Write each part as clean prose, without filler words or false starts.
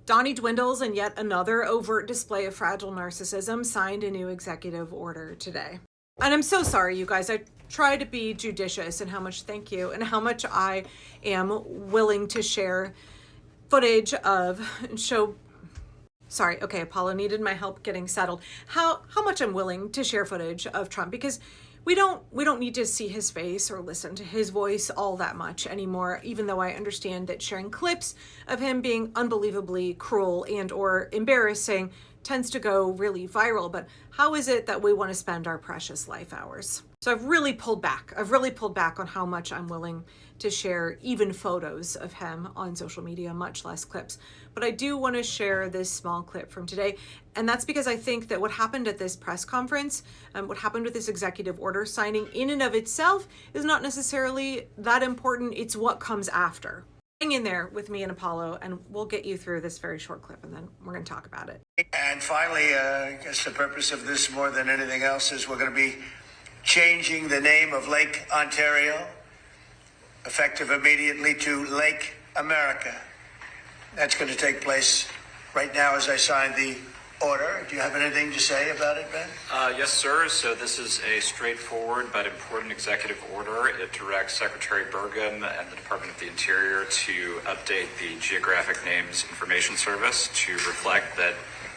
Donnie dwindles in yet another overt display of fragile narcissism, signed a new executive order today. And I'm so sorry, you guys. I try to be judicious in how much thank you and how much I am willing to share footage of show. Sorry, okay, Apollo needed my help getting settled. How much I'm willing to share footage of Trump, because we don't need to see his face or listen to his voice all that much anymore, even though I understand that sharing clips of him being unbelievably cruel and or embarrassing tends to go really viral. But how is it that we want to spend our precious life hours? So I've really pulled back. I've really pulled back on how much I'm willing to share even photos of him on social media, much less clips. But I do want to share this small clip from today. And that's because I think that what happened at this press conference, what happened with this executive order signing in and of itself is not necessarily that important. It's what comes after. Hang in there with me and Apollo, and we'll get you through this very short clip, and then we're going to talk about it. And finally, I guess the purpose of this more than anything else is we're going to be changing the name of Lake Ontario, effective immediately, to Lake America. That's going to take place right now as I sign the order. Do you have anything to say about it, Ben? Yes, sir. So this is a straightforward but important executive order. It directs Secretary Burgum and the Department of the Interior to update the Geographic Names Information Service to reflect that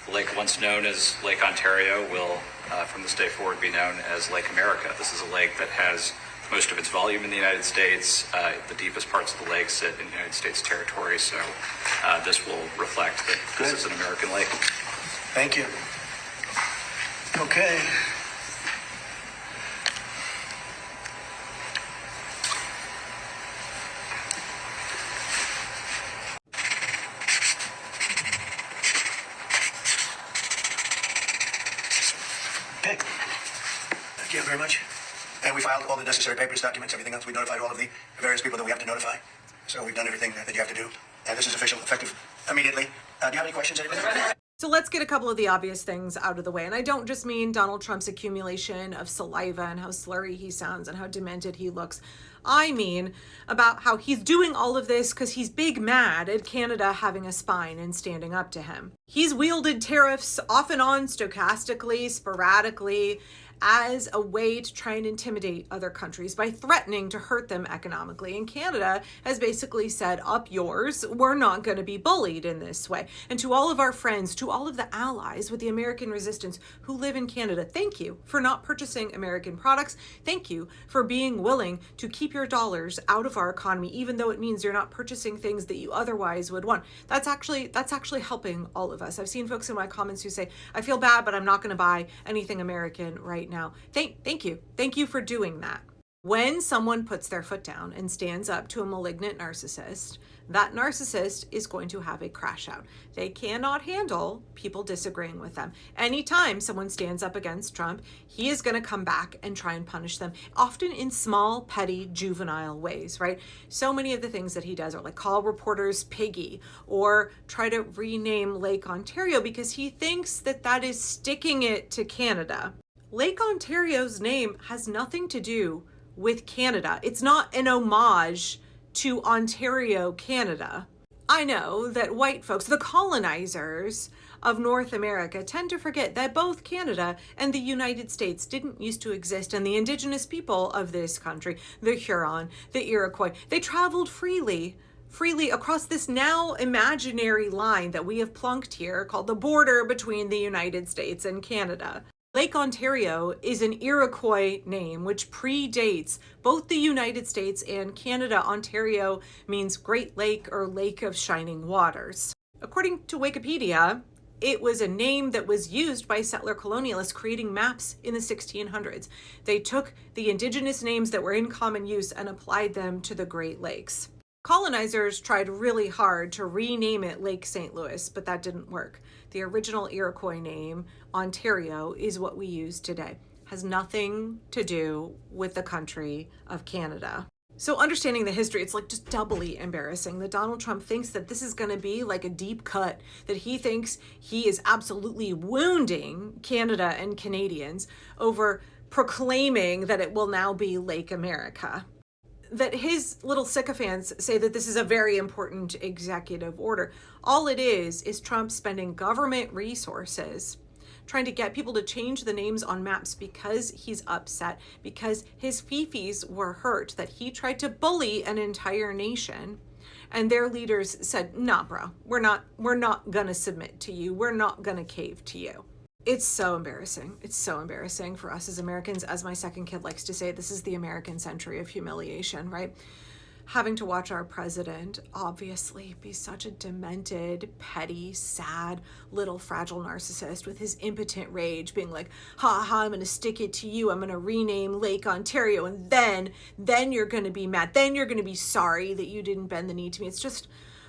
the lake once known as Lake Ontario will, from this day forward, be known as Lake America. This is a lake that has most of its volume in the United States. The deepest parts of the lake sit in United States territory, so this will reflect that this is an American lake. Thank you. Okay. Okay. Thank you very much. And we filed all the necessary papers, documents, everything else. We notified all of the various people that we have to notify. So we've done everything that you have to do. And this is official, effective immediately. Do you have any questions, anybody? So let's get a couple of the obvious things out of the way. And I don't just mean Donald Trump's accumulation of saliva and how slurry he sounds and how demented he looks. I mean about how he's doing all of this because he's big mad at Canada having a spine and standing up to him. He's wielded tariffs off and on, stochastically, sporadically, as a way to try and intimidate other countries by threatening to hurt them economically. And Canada has basically said, up yours, we're not going to be bullied in this way. And to all of our friends, to all of the allies with the American resistance who live in Canada, thank you for not purchasing American products. Thank you for being willing to keep your dollars out of our economy, even though it means you're not purchasing things that you otherwise would want. That's actually helping all of us. I've seen folks in my comments who say, I feel bad, but I'm not going to buy anything American right now. Thank you. Thank you for doing that. When someone puts their foot down and stands up to a malignant narcissist, that narcissist is going to have a crash out. They cannot handle people disagreeing with them. Anytime someone stands up against Trump, he is going to come back and try and punish them, often in small, petty, juvenile ways, right? So many of the things that he does are like call reporters piggy or try to rename Lake Ontario because he thinks that that is sticking it to Canada. Lake Ontario's name has nothing to do with Canada. It's not an homage to Ontario, Canada. I know that white folks, the colonizers of North America, tend to forget that both Canada and the United States didn't used to exist, and the indigenous people of this country, the Huron, the Iroquois, they traveled freely across this now imaginary line that we have plunked here called the border between the United States and Canada. Lake Ontario is an Iroquois name which predates both the United States and Canada. Ontario means Great Lake or Lake of Shining Waters. According to Wikipedia, it was a name that was used by settler colonialists creating maps in the 1600s. They took the indigenous names that were in common use and applied them to the Great Lakes. Colonizers tried really hard to rename it Lake St. Louis, but that didn't work. The original Iroquois name, Ontario, is what we use today. Has nothing to do with the country of Canada. So understanding the history, it's like just doubly embarrassing that Donald Trump thinks that this is going to be like a deep cut, that he thinks he is absolutely wounding Canada and Canadians over proclaiming that it will now be Lake America. that his little sycophants say that this is a very important executive order. All it is Trump spending government resources trying to get people to change the names on maps because he's upset, because his fifis were hurt, that he tried to bully an entire nation. And their leaders said, nah, bro, we're not gonna submit to you. We're not gonna cave to you. It's so embarrassing. It's so embarrassing for us as Americans. As my second kid likes to say, this is the American century of humiliation, right? Having to watch our president obviously be such a demented, petty, sad, little fragile narcissist with his impotent rage being like, ha ha, I'm going to stick it to you. I'm going to rename Lake Ontario. And then you're going to be mad. Then you're going to be sorry that you didn't bend the knee to me. It's just,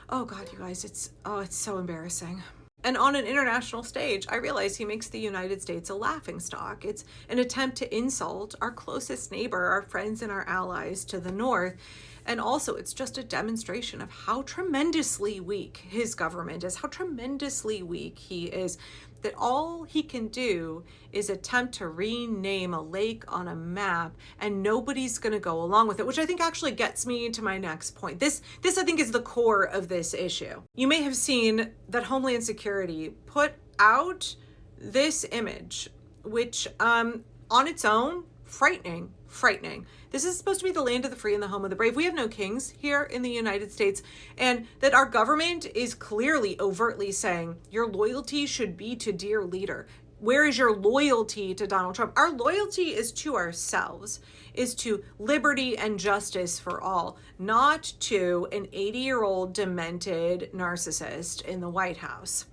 oh God, you guys, it's so embarrassing. And on an international stage, I realize he makes the United States a laughingstock. It's an attempt to insult our closest neighbor, our friends and our allies to the north. And also, it's just a demonstration of how tremendously weak his government is, how tremendously weak he is, that all he can do is attempt to rename a lake on a map and nobody's going to go along with it, which I think actually gets me to my next point. This I think is the core of this issue. You may have seen that Homeland Security put out this image, which on its own, frightening. This is supposed to be the land of the free and the home of the brave. We have no kings here in the United States, and that our government is clearly overtly saying your loyalty should be to dear leader. Where is your loyalty to Donald Trump? Our loyalty is to ourselves, is to liberty and justice for all, not to an 80-year-old demented narcissist in the White House.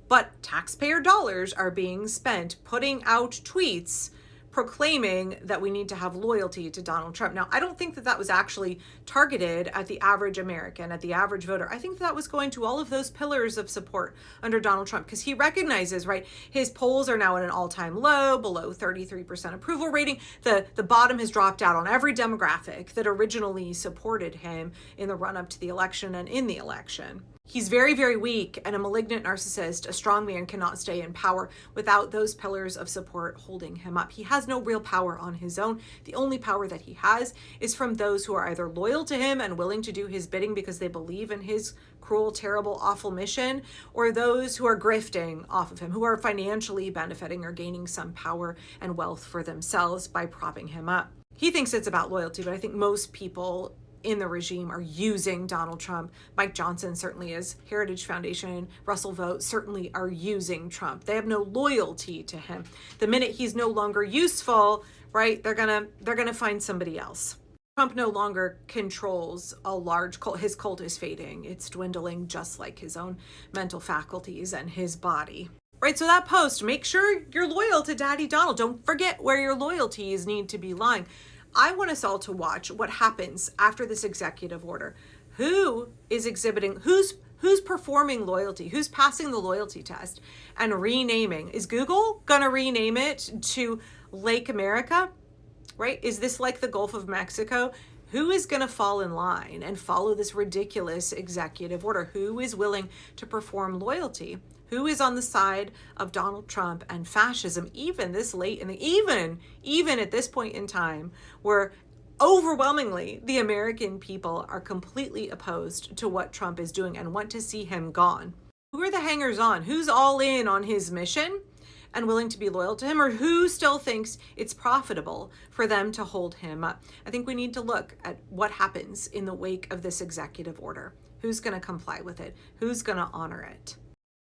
But taxpayer dollars are being spent putting out tweets proclaiming that we need to have loyalty to Donald Trump. Now, I don't think that was actually targeted at the average American, at the average voter. I think that was going to all of those pillars of support under Donald Trump, because he recognizes, right, his polls are now at an all-time low, below 33% approval rating. The bottom has dropped out on every demographic that originally supported him in the run-up to the election and in the election. He's very, very weak and a malignant narcissist. A strong man cannot stay in power without those pillars of support holding him up. He has no real power on his own. The only power that he has is from those who are either loyal to him and willing to do his bidding because they believe in his cruel, terrible, awful mission, or those who are grifting off of him, who are financially benefiting or gaining some power and wealth for themselves by propping him up. He thinks it's about loyalty, but I think most people in the regime are using Donald Trump. Mike Johnson certainly is. Heritage Foundation, Russell Vogt certainly are using Trump. They have no loyalty to him. The minute he's no longer useful, right, they're gonna find somebody else. Trump no longer controls a large cult. His cult is fading. It's dwindling just like his own mental faculties and his body. Right, so that post, make sure you're loyal to Daddy Donald. Don't forget where your loyalties need to be lying. I want us all to watch what happens after this executive order. Who is exhibiting, who's performing loyalty, who's passing the loyalty test and renaming? Is Google gonna rename it to Lake America, right? Is this like the Gulf of Mexico? Who is gonna fall in line and follow this ridiculous executive order? Who is willing to perform loyalty? Who is on the side of Donald Trump and fascism, even this late in the, even at this point in time, where overwhelmingly the American people are completely opposed to what Trump is doing and want to see him gone? Who are the hangers on? Who's all in on his mission and willing to be loyal to him, or who still thinks it's profitable for them to hold him up? I think we need to look at what happens in the wake of this executive order. Who's going to comply with it? Who's going to honor it?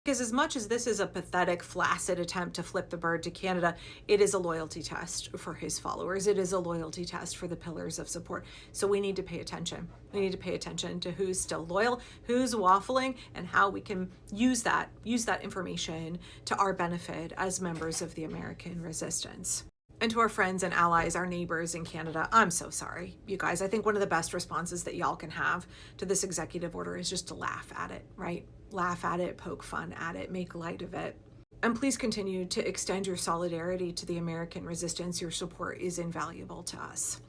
Because as much as this is a pathetic, flaccid attempt to flip the bird to Canada, it is a loyalty test for his followers. It is a loyalty test for the pillars of support. So we need to pay attention. We need to pay attention to who's still loyal, who's waffling, and how we can use that information to our benefit as members of the American resistance. And to our friends and allies, our neighbors in Canada, I'm so sorry, you guys. I think one of the best responses that y'all can have to this executive order is just to laugh at it, right? Laugh at it, poke fun at it, make light of it. And please continue to extend your solidarity to the American resistance. Your support is invaluable to us.